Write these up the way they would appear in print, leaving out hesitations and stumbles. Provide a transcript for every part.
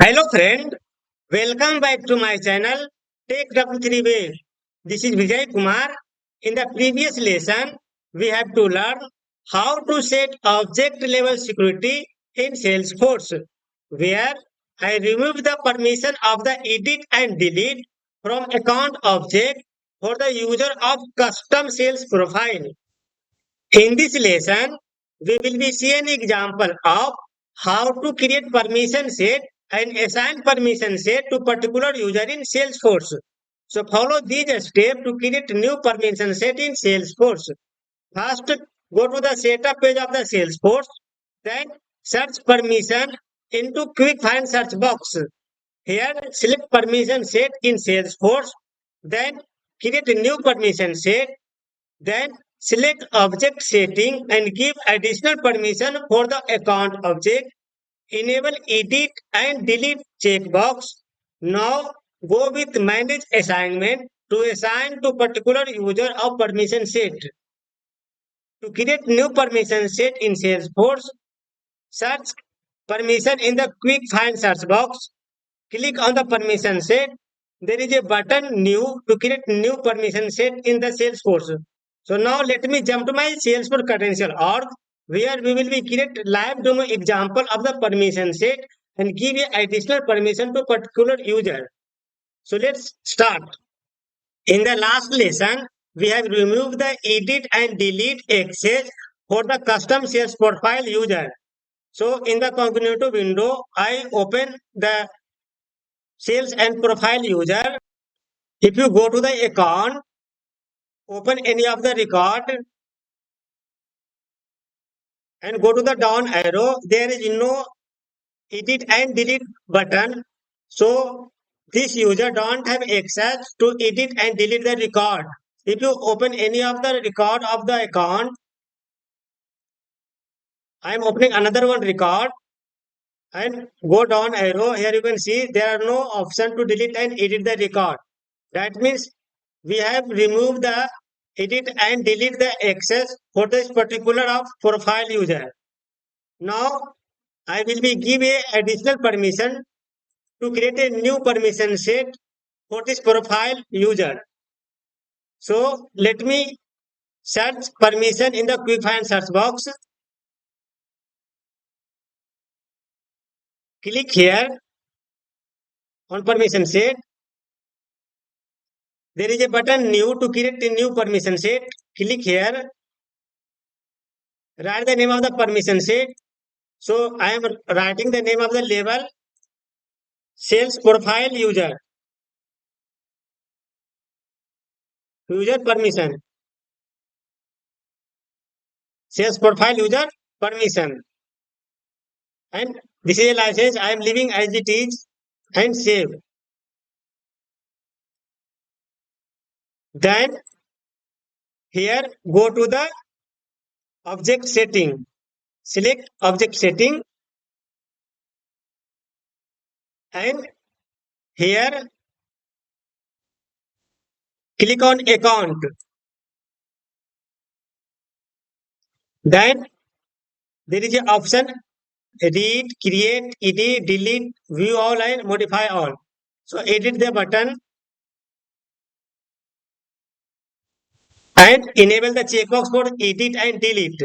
Hello friend, welcome back to my channel Tech W3 Way. This is Vijay Kumar. In the previous lesson, we have to learn how to set object level security in Salesforce, where I remove the permission of the edit and delete from account object for the user of custom sales profile. In this lesson, we will be seeing an example of how to create permission set and assign permission set to particular user in Salesforce. So follow these steps to create new permission set in Salesforce. First, go to the setup page of the Salesforce, then search permission into quick find search box. Here, select permission set in Salesforce, then create a new permission set, then select object setting and give additional permission for the account object. Enable edit and delete checkbox. Now go with manage assignment to assign to particular user of permission set. To create new permission set in Salesforce, search permission in the quick find search box. Click on the permission set. There is a button new to create new permission set in the Salesforce. So now let me jump to my Salesforce credential org, where we will be create live demo example of the permission set and give a additional permission to particular user. So let's start. In the last lesson, we have removed the edit and delete access for the custom sales profile user. So in the Cognito window, I open the sales and profile user. If you go to the account, open any of the record and go to the down arrow, there is no edit and delete button. So this user don't have access to edit and delete the record. If you open any of the record of the account, I am opening another one record and go down arrow. Here you can see there are no option to delete and edit the record. That means we have removed the edit and delete the access for this particular of profile user. Now I will be give a additional permission to create a new permission set for this profile user. So let me search permission in the quick find search box. Click here on permission set. There is a button new to create a new permission set. Click here. Write the name of the permission set. So I am writing the name of the label sales profile user. User permission. Sales profile user permission. And this is a license. I am leaving as it is and save. Then here go to the object setting. Select object setting and here click on account. Then there is an option read, create, edit, delete, view all and modify all. So edit the button and enable the checkbox for edit and delete.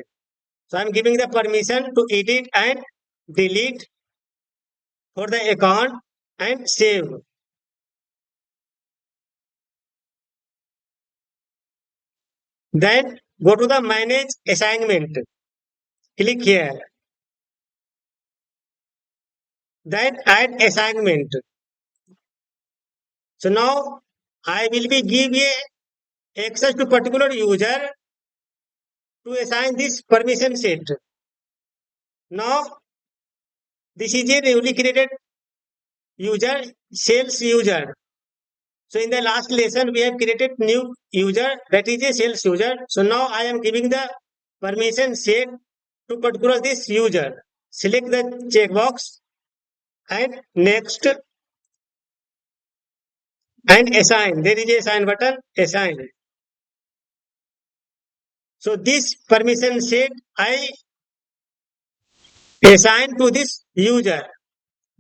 So I am giving the permission to edit and delete for the account and save. Then go to the manage assignment. Click here. Then add assignment. So now I will be give a access to particular user to assign this permission set. Now this is a newly created user, sales user. So in the last lesson we have created new user, that is a sales user. So now I am giving the permission set to particular this user. Select the checkbox and next and assign. There is a assign button, assign. So this permission set I assign to this user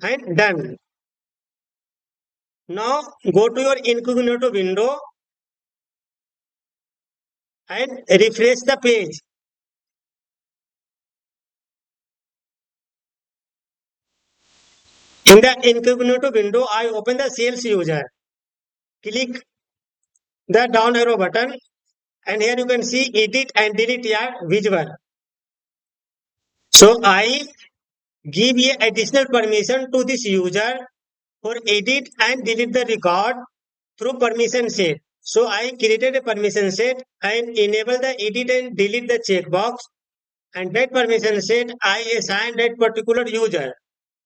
and done. Now go to your incognito window and refresh the page. In the incognito window, I open the sales user. Click the down arrow button and here you can see edit and delete your visual. So I give a additional permission to this user for edit and delete the record through permission set. So I created a permission set and enable the edit and delete the checkbox, and that permission set I assign that particular user.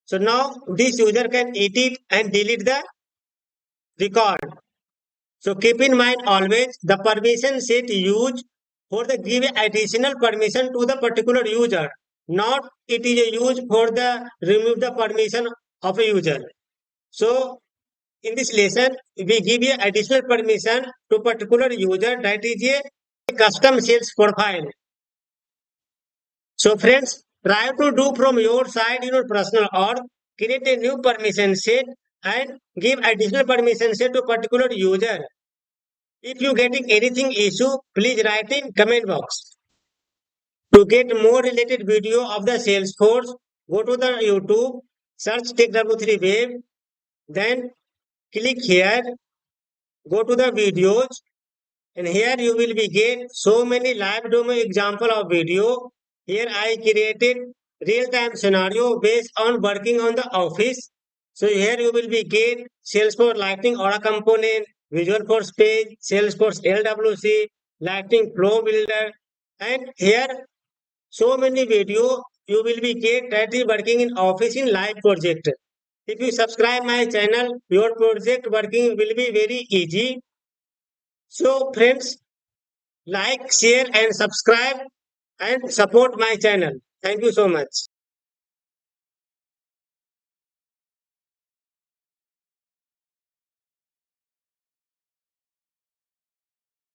So now this user can edit and delete the record. So keep in mind always the permission set used for the give additional permission to the particular user, not it is a use for the remove the permission of a user. So in this lesson, we give a additional permission to particular user, that is a custom sales profile. So friends, try to do from your side in your personal or create a new permission set and give additional permission set to particular user. If you getting anything issue, please write in comment box. To get more related video of the Salesforce, go to the YouTube, search TechW3 Web, then click here, go to the videos, and here you will be get so many live demo example of video. Here I created real-time scenario based on working on the office. So here you will be get Salesforce Lightning Aura component, Visual Force page, Salesforce LWC, Lightning Flow Builder, and here so many video you will be get that is working in office in live project. If you subscribe my channel, your project working will be very easy. So friends, like, share and subscribe and support my channel. Thank you so much.